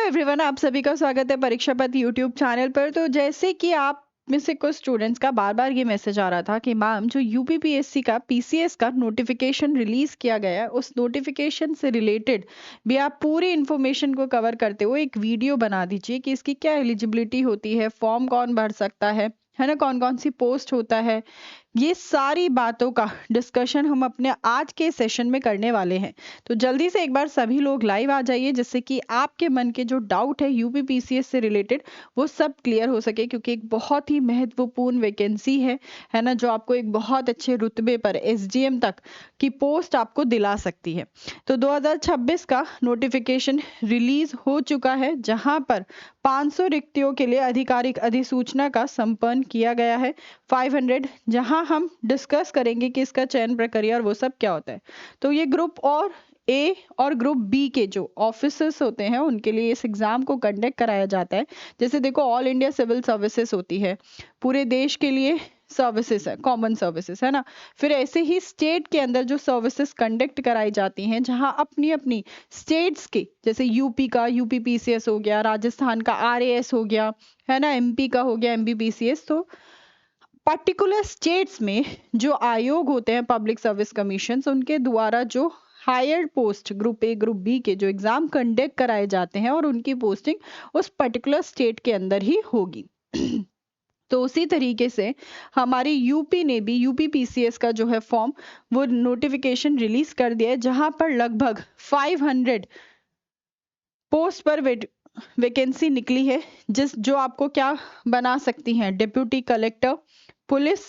Everyone, आप सभी का स्वागत है परीक्षा पथ यूट्यूब चैनल पर। तो जैसे कि आप में से कुछ स्टूडेंट्स का बार बार ये मैसेज आ रहा था कि मैम जो यूपीपीएससी का पीसीएस का नोटिफिकेशन रिलीज किया गया है, उस नोटिफिकेशन से रिलेटेड भी आप पूरी इन्फॉर्मेशन को कवर करते हुए एक वीडियो बना दीजिए कि इसकी क्या एलिजिबिलिटी होती है, फॉर्म कौन भर सकता है ना, कौन कौन सी पोस्ट होता है। ये सारी बातों का डिस्कशन हम अपने आज के सेशन में करने वाले हैं। तो जल्दी से एक बार सभी लोग लाइव आ जाइए, जिससे कि आपके मन के जो डाउट है यूपीपीसीएस से रिलेटेड वो सब क्लियर हो सके, क्योंकि एक बहुत ही महत्वपूर्ण वैकेंसी है ना, जो आपको एक बहुत अच्छे रुतबे पर एसडीएम तक की पोस्ट आपको दिला सकती है। तो 2026 का नोटिफिकेशन रिलीज हो चुका है, जहां पर 500 रिक्तियों के लिए आधिकारिक अधिसूचना का संपन्न किया गया है 500, जहां हम डिस्कस करेंगे कि इसका चयन प्रक्रिया और वो सब क्या होता है। तो ये ग्रुप और ए और ग्रुप बी के जो ऑफिसर्स होते हैं उनके लिए इस एग्जाम को कंडक्ट कराया जाता है। जैसे देखो, ऑल इंडिया सिविल सर्विसेज होती है, पूरे देश के लिए सर्विसेज है, कॉमन सर्विसेज है ना। फिर ऐसे ही स्टेट के अंदर जो सर्विसेज कंडक्ट कराई जाती हैं, जहां अपनी अपनी स्टेट्स के, जैसे यूपी का यूपीपीसीएस हो गया, राजस्थान का आरएएस हो गया, है ना, एमपी का हो गया एमपीपीसीएस। तो पर्टिकुलर स्टेट्स में जो आयोग होते हैं, पब्लिक सर्विस कमीशन, उनके द्वारा जो higher post group A group B के जो एग्जाम कंडक्ट कराए जाते हैं और उनकी पोस्टिंग उस पर्टिकुलर स्टेट के अंदर ही होगी। तो उसी तरीके से हमारी यूपी ने भी यूपीपीसीएस का जो है फॉर्म, वो नोटिफिकेशन रिलीज कर दिया है, जहां पर लगभग 500 पोस्ट पर वैकेंसी निकली है, जो आपको क्या बना सकती हैं, डिप्यूटी कलेक्टर पुलिस,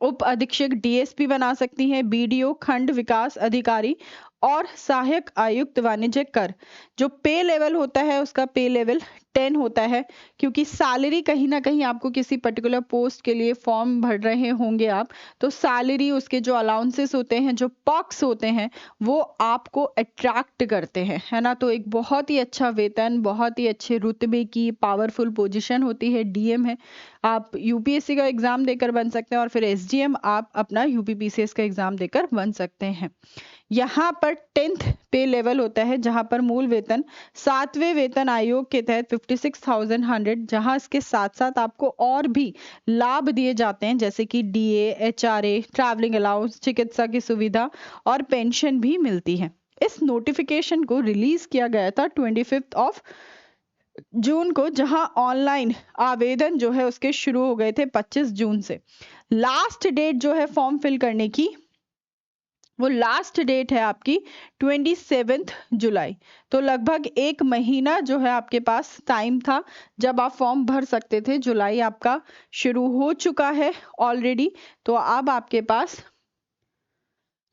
उप अधीक्षक डीएसपी बना सकती हैं, बीडीओ खंड विकास अधिकारी और सहायक आयुक्त वाणिज्य कर। जो पे लेवल होता है उसका पे लेवल 10 होता है, क्योंकि सैलरी कहीं ना कहीं आपको किसी पर्टिकुलर पोस्ट के लिए फॉर्म भर रहे होंगे आप, तो सैलरी, उसके जो अलाउंसेस होते हैं, जो पर्क्स होते हैं, वो आपको अट्रैक्ट करते हैं, है ना। तो एक बहुत ही अच्छा वेतन, बहुत ही अच्छे रुतबे की पावरफुल पोजीशन होती है, डीएम है। आप यूपीएससी का एग्जाम देकर बन सकते हैं और फिर एसडीएम आप अपना यूपीपीसीएस का एग्जाम देकर बन सकते हैं। यहाँ पर 10th पे लेवल होता है, जहां पर मूल वेतन 7वें वेतन आयोग के तहत 56,100, जहां इसके साथ साथ आपको और भी लाभ दिए जाते हैं, जैसे कि डीए, एचआरए, ट्रैवलिंग अलाउंस, चिकित्सा की सुविधा और पेंशन भी मिलती है। इस नोटिफिकेशन को रिलीज किया गया था 25 जून को, जहां ऑनलाइन आवेदन जो है उसके शुरू हो गए थे 25 जून से। लास्ट डेट जो है फॉर्म फिल करने की, वो लास्ट डेट है आपकी 27 जुलाई। तो लगभग एक महीना जो है आपके पास टाइम था जब आप फॉर्म भर सकते थे। जुलाई आपका शुरू हो चुका है ऑलरेडी, तो अब आपके पास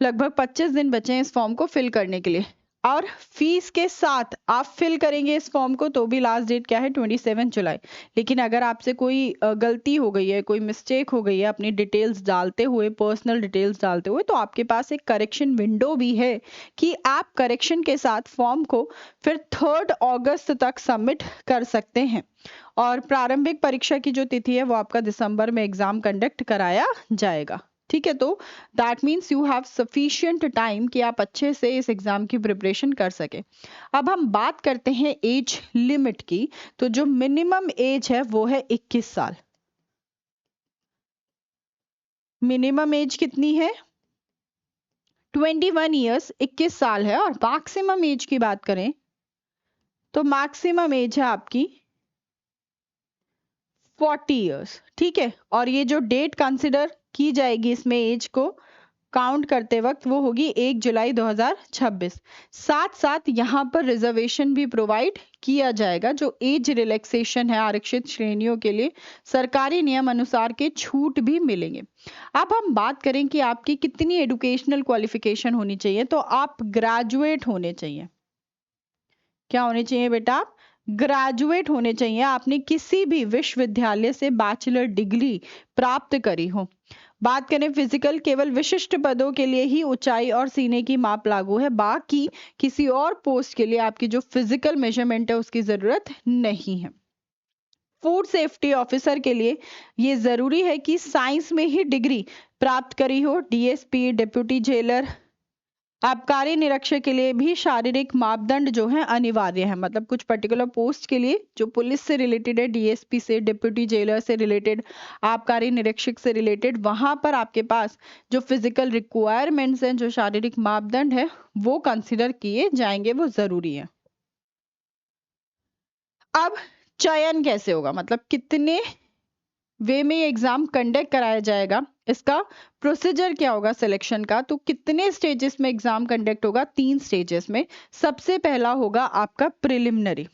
लगभग 25 दिन बचे हैं इस फॉर्म को फिल करने के लिए। और फीस के साथ आप फिल करेंगे इस फॉर्म को, तो भी लास्ट डेट क्या है, 27 जुलाई। लेकिन अगर आपसे कोई गलती हो गई है, कोई मिस्टेक हो गई है अपनी डिटेल्स डालते हुए, पर्सनल डिटेल्स डालते हुए, तो आपके पास एक करेक्शन विंडो भी है कि आप करेक्शन के साथ फॉर्म को फिर 3 अगस्त तक सबमिट कर सकते हैं। और प्रारंभिक परीक्षा की जो तिथि है वो आपका दिसंबर में एग्जाम कंडक्ट कराया जाएगा। ठीक है, तो that means you have sufficient time कि आप अच्छे से इस एग्जाम की प्रिपरेशन कर सके। अब हम बात करते हैं एज लिमिट की। तो जो मिनिमम एज है वो है 21 साल। मिनिमम एज कितनी है, 21 ईयर्स, 21 साल है। और मैक्सिमम एज की बात करें तो मैक्सिमम एज है आपकी 40 ईयर्स। ठीक है, और ये जो डेट कंसिडर की जाएगी इसमें एज को काउंट करते वक्त, वो होगी 1 जुलाई 2026। साथ साथ यहाँ पर रिजर्वेशन भी प्रोवाइड किया जाएगा, जो एज रिलैक्सेशन है आरक्षित श्रेणियों के लिए, सरकारी नियम अनुसार के छूट भी मिलेंगे। अब हम बात करें कि आपकी कितनी एजुकेशनल क्वालिफिकेशन होनी चाहिए, तो आप ग्रेजुएट होने चाहिए। क्या होने चाहिए बेटा, आप ग्रेजुएट होने चाहिए। आपने किसी भी विश्वविद्यालय से बैचलर डिग्री प्राप्त करी हो। बात करें फिजिकल, केवल विशिष्ट पदों के लिए ही ऊंचाई और सीने की माप लागू है, बाकी किसी और पोस्ट के लिए आपकी जो फिजिकल मेजरमेंट है उसकी जरूरत नहीं है। फूड सेफ्टी ऑफिसर के लिए ये जरूरी है कि साइंस में ही डिग्री प्राप्त करी हो, डीएसपी, डिप्यूटी जेलर, आबकारी निरीक्षक के लिए भी शारीरिक मापदंड जो है अनिवार्य है। मतलब कुछ पर्टिकुलर पोस्ट के लिए जो पुलिस से रिलेटेड है, डीएसपी से, डिप्टी जेलर से रिलेटेड, आबकारी निरीक्षक से रिलेटेड, वहां पर आपके पास जो फिजिकल रिक्वायरमेंट्स हैं, जो शारीरिक मापदंड है, वो कंसिडर किए जाएंगे, वो जरूरी है। अब चयन कैसे होगा, मतलब कितने वे में एग्जाम कंडक्ट कराया जाएगा, इसका प्रोसीजर क्या होगा सिलेक्शन का। तो कितने स्टेजेस में एग्जाम कंडक्ट होगा, 3 स्टेजेस में। सबसे पहला होगा आपका प्रिलिमिनरी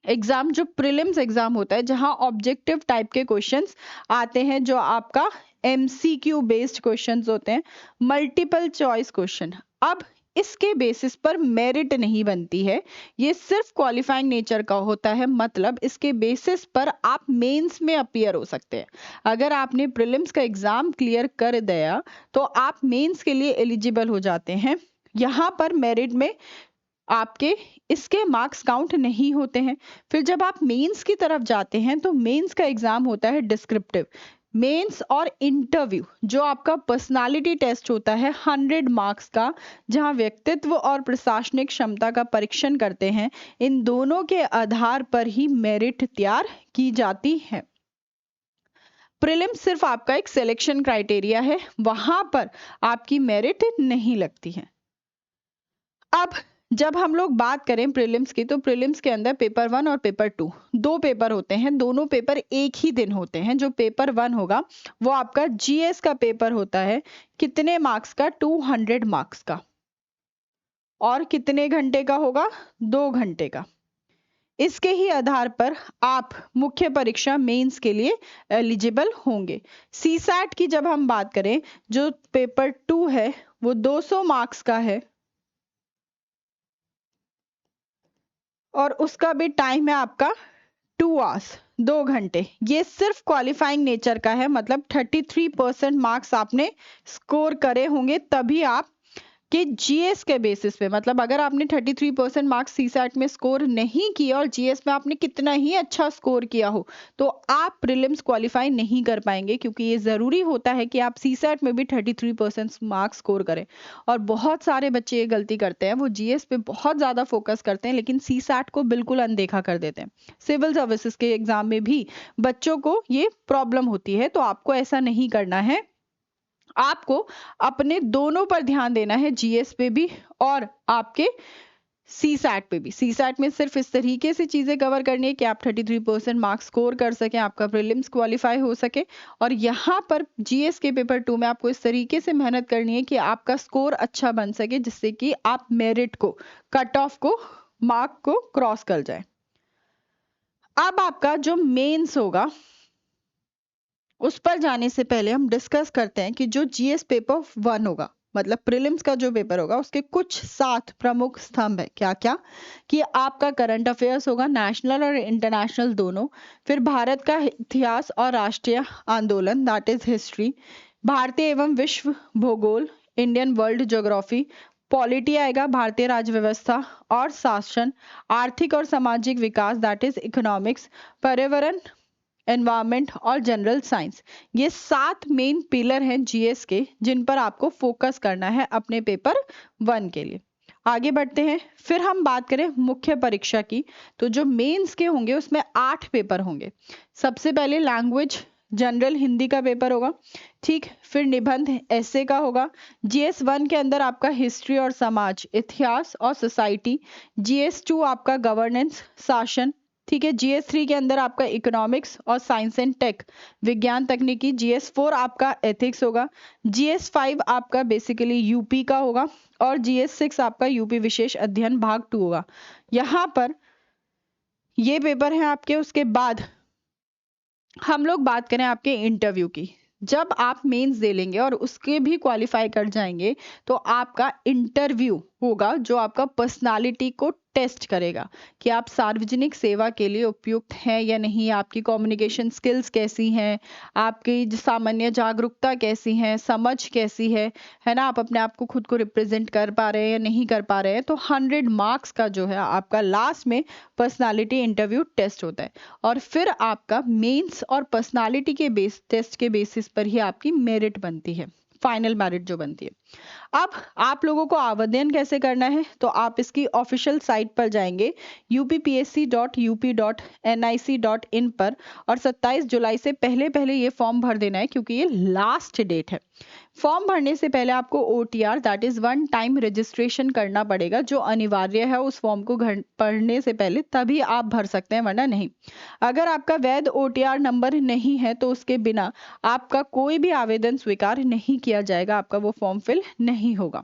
एग्जाम, जो प्रीलिम्स एग्जाम होता है, जहां ऑब्जेक्टिव टाइप के क्वेश्चंस आते हैं, जो आपका एमसीक्यू बेस्ड क्वेश्चंस होते हैं, मल्टीपल चॉइस क्वेश्चन। अब इसके बेसिस पर मेरिट नहीं बनती है, ये सिर्फ क्वालिफाइंग नेचर का होता है। मतलब इसके बेसिस पर आप मेंस में अपीयर हो सकते हैं। अगर आपने प्रीलिम्स का एग्जाम क्लियर कर दिया तो आप मेंस के लिए एलिजिबल हो जाते हैं। यहाँ पर मेरिट में आपके इसके मार्क्स काउंट नहीं होते हैं। फिर जब आप मेंस की तरफ जाते हैं तो मेंस का एग्जाम होता है डिस्क्रिप्टिव। मेंस और इंटरव्यू जो आपका पर्सनालिटी टेस्ट होता है 100 मार्क्स का, जहां व्यक्तित्व और प्रशासनिक क्षमता का परीक्षण करते हैं। इन दोनों के आधार पर ही मेरिट तैयार की जाती है। प्रीलिम्स सिर्फ आपका एक सिलेक्शन क्राइटेरिया है, वहां पर आपकी मेरिट नहीं लगती है। अब जब हम लोग बात करें प्रीलिम्स की, तो प्रीलिम्स के अंदर पेपर 1 और पेपर 2 दो पेपर होते हैं। दोनों पेपर एक ही दिन होते हैं। जो पेपर 1 होगा वो आपका जीएस का पेपर होता है। कितने मार्क्स का, 200 मार्क्स का। और कितने घंटे का होगा, 2 घंटे का। इसके ही आधार पर आप मुख्य परीक्षा मेंस के लिए एलिजिबल होंगे। सीसैट की जब हम बात करें, जो पेपर 2 है वो 200 मार्क्स का है और उसका भी टाइम है आपका 2 आवर्स, 2 घंटे। ये सिर्फ क्वालिफाइंग नेचर का है। मतलब 33% मार्क्स आपने स्कोर करे होंगे तभी आप कि जीएस के बेसिस पे, मतलब अगर आपने 33% मार्क्स सीसैट में स्कोर नहीं किया और जीएस में आपने कितना ही अच्छा स्कोर किया हो, तो आप प्रीलिम्स क्वालिफाई नहीं कर पाएंगे। क्योंकि ये जरूरी होता है कि आप सीसैट में भी 33% मार्क्स स्कोर करें। और बहुत सारे बच्चे ये गलती करते हैं, वो जीएस पे बहुत ज्यादा फोकस करते हैं लेकिन सीसैट को बिल्कुल अनदेखा कर देते हैं। सिविल सर्विसेज के एग्जाम में भी बच्चों को ये प्रॉब्लम होती है, तो आपको ऐसा नहीं करना है। आपको अपने दोनों पर ध्यान देना है, जीएस पे भी और आपके सीसैट पे भी। सीसैट में सिर्फ इस तरीके से चीजें कवर करनी है कि आप 33% मार्क्स स्कोर कर सकें, आपका प्रीलिम्स क्वालिफाई हो सके। और यहाँ पर जीएस के पेपर 2 में आपको इस तरीके से मेहनत करनी है कि आपका स्कोर अच्छा बन सके, जिससे कि आप मेरिट को, कट ऑफ को, मार्क को क्रॉस कर जाए। अब आपका जो मेंस होगा उस पर जाने से पहले हम डिस्कस करते हैं कि जो जीएस पेपर 1 होगा, मतलब प्रीलिम्स का जो पेपर होगा, उसके कुछ 7 प्रमुख स्तंभ है। क्या क्या, कि आपका करंट अफेयर्स होगा, नेशनल और इंटरनेशनल दोनों। फिर भारत का इतिहास और राष्ट्रीय आंदोलन, दैट इज हिस्ट्री। भारतीय एवं विश्व भूगोल, इंडियन वर्ल्ड ज्योग्राफी। पॉलिटी आएगा, भारतीय राज्य व्यवस्था और शासन। आर्थिक और सामाजिक विकास, दैट इज इकोनॉमिक्स। पर्यावरण, एनवायरमेंट और जनरल साइंस। ये 7 मेन पिलर हैं जीएस के, जिन पर आपको फोकस करना है अपने पेपर 1 के लिए। आगे बढ़ते हैं। फिर हम बात करें मुख्य परीक्षा की, तो जो मेंस के होंगे उसमें 8 पेपर होंगे। सबसे पहले लैंग्वेज जनरल हिंदी का पेपर होगा, ठीक। फिर निबंध ऐसे का होगा। जीएस 1 के अंदर आपका हिस्ट्री और समाज, इतिहास और सोसाइटी। जीएस 2 आपका गवर्नेंस, शासन, ठीक है। जीएस 3 के अंदर आपका इकोनॉमिक्स और साइंस एंड टेक, विज्ञान तकनीकी। जीएस 4 आपका एथिक्स होगा। जीएस 5 आपका बेसिकली यूपी का होगा और जीएस 6 आपका यूपी विशेष अध्ययन भाग 2 होगा। यहाँ पर ये पेपर है आपके। उसके बाद हम लोग बात करें आपके इंटरव्यू की। जब आप मेंस दे लेंगे और उसके भी क्वालिफाई कर जाएंगे तो आपका इंटरव्यू होगा, जो आपका पर्सनालिटी को टेस्ट करेगा कि आप सार्वजनिक सेवा के लिए उपयुक्त हैं या नहीं, आपकी कम्युनिकेशन स्किल्स कैसी हैं, आपकी सामान्य जागरूकता कैसी है, समझ कैसी है ना, आप अपने आप को खुद को रिप्रेजेंट कर पा रहे हैं या नहीं कर पा रहे हैं। तो 100 मार्क्स का जो है आपका लास्ट में पर्सनालिटी इंटरव्यू टेस्ट होता है। और फिर आपका मेंस और पर्सनालिटी के बेस टेस्ट के बेसिस पर ही आपकी मेरिट बनती है, फाइनल मेरिट जो बनती है। अब आप लोगों को आवेदन कैसे करना है, तो आप इसकी ऑफिशियल साइट पर जाएंगे uppsc.up.nic.in पर, और 27 जुलाई से पहले ये फॉर्म भर देना है क्योंकि ये लास्ट डेट है। फॉर्म भरने से पहले आपको OTR that is one time registration करना पड़ेगा, जो अनिवार्य है उस फॉर्म को पढ़ने से पहले, तभी आप भर सकते हैं, वरना नहीं। अगर आपका वैध OTR नंबर नहीं है तो उसके बिना आपका कोई भी आवेदन स्वीकार नहीं किया जाएगा, आपका वो फॉर्म फिल नहीं होगा।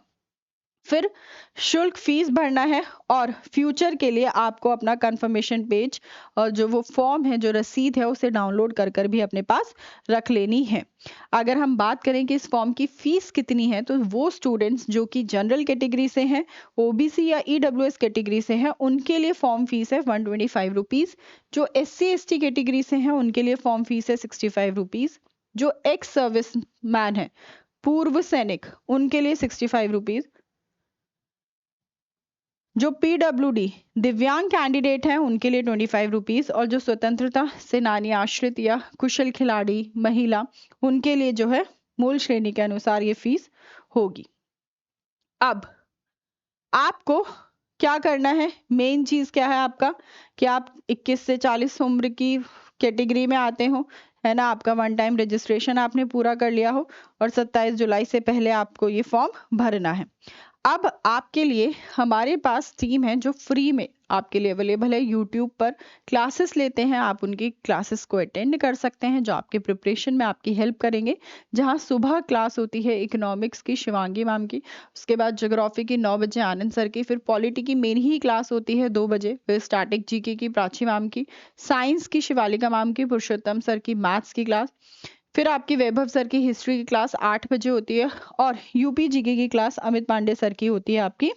फिर शुल्क फीस भरना है, और फ्यूचर के लिए आपको अपना कंफर्मेशन पेज और जो वो फॉर्म है, जो रसीद है, उसे डाउनलोड कर भी अपने पास रख लेनी है। अगर हम बात करें कि इस फॉर्म की फीस कितनी है, तो वो स्टूडेंट्स जो कि जनरल कैटेगरी से हैं, OBC या EWS कैटेगरी से हैं, उनके लिए फॉर्म फीस है 125 रुपीज। जो SC/ST कैटेगरी से हैं उनके लिए फॉर्म फीस है 65 रुपीज। जो एक्स सर्विस मैन है, पूर्व सैनिक, उनके लिए 65 रुपीज। जो PWD दिव्यांग कैंडिडेट हैं उनके लिए 25 रुपीज, और जो स्वतंत्रता सेनानी आश्रित या कुशल खिलाड़ी महिला, उनके लिए जो है मूल श्रेणी के अनुसार ये फीस होगी। अब आपको क्या करना है, मेन चीज क्या है आपका, कि आप 21 से 40 उम्र की कैटेगरी में आते हो, है ना, आपका वन टाइम रजिस्ट्रेशन आपने पूरा कर लिया हो, और 27 जुलाई से पहले आपको ये फॉर्म भरना है। अब आपके लिए हमारे पास टीम है जो फ्री में आपके लिए अवेलेबल है। यूट्यूब पर क्लासेस लेते हैं, आप उनकी क्लासेस को अटेंड कर सकते हैं, जो आपके प्रिपरेशन में आपकी हेल्प करेंगे। जहां सुबह क्लास होती है इकोनॉमिक्स की शिवांगी मैम की, उसके बाद ज्योग्राफी की 9 बजे आनंद सर की, फिर पॉलिटी की मेरी ही क्लास होती है 2 बजे, फिर स्टैटिक GK की प्राची मैम की, साइंस की शिवालिका मैम की, पुरुषोत्तम सर की मैथ्स की क्लास, फिर आपकी वैभव सर की हिस्ट्री की क्लास 8 बजे होती है, और यूपी GK की क्लास अमित पांडे सर की होती है आपकी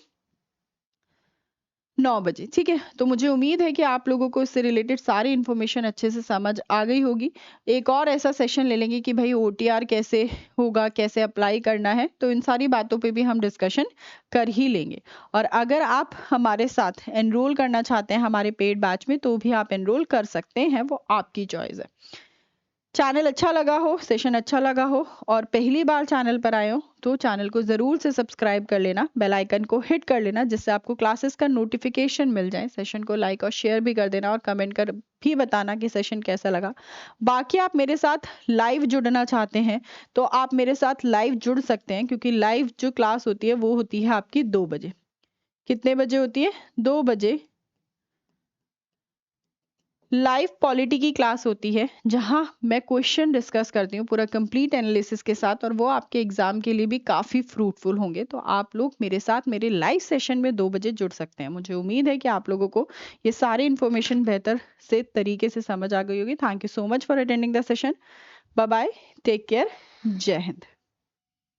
9 बजे। ठीक है, तो मुझे उम्मीद है कि आप लोगों को इससे रिलेटेड सारी इन्फॉर्मेशन अच्छे से समझ आ गई होगी। एक और ऐसा सेशन ले लेंगे कि भाई OTR कैसे होगा, कैसे अप्लाई करना है, तो इन सारी बातों पे भी हम डिस्कशन कर ही लेंगे। और अगर आप हमारे साथ एनरोल करना चाहते हैं हमारे पेड बैच में, तो भी आप एनरोल कर सकते हैं, वो आपकी चॉइस है। चैनल अच्छा लगा हो, सेशन अच्छा लगा हो, और पहली बार चैनल पर आए हो, तो चैनल को जरूर से सब्सक्राइब कर लेना, बेल आइकन को हिट कर लेना, जिससे आपको क्लासेस का नोटिफिकेशन मिल जाए। सेशन को लाइक और शेयर भी कर देना, और कमेंट कर भी बताना कि सेशन कैसा लगा। बाकी आप मेरे साथ लाइव जुड़ना चाहते हैं तो आप मेरे साथ लाइव जुड़ सकते हैं, क्योंकि लाइव जो क्लास होती है वो होती है आपकी 2 बजे। कितने बजे होती है? 2 बजे लाइव पॉलिटी की क्लास होती है, जहां मैं क्वेश्चन डिस्कस करती हूँ पूरा कंप्लीट एनालिसिस के साथ, और वो आपके एग्जाम के लिए भी काफी फ्रूटफुल होंगे। तो आप लोग मेरे साथ मेरे लाइव सेशन में 2 बजे जुड़ सकते हैं। मुझे उम्मीद है कि आप लोगों को ये सारी इन्फॉर्मेशन बेहतर से तरीके से समझ आ गई होगी। Thank you so much for attending the session. Bye bye, take care, जय हिंद।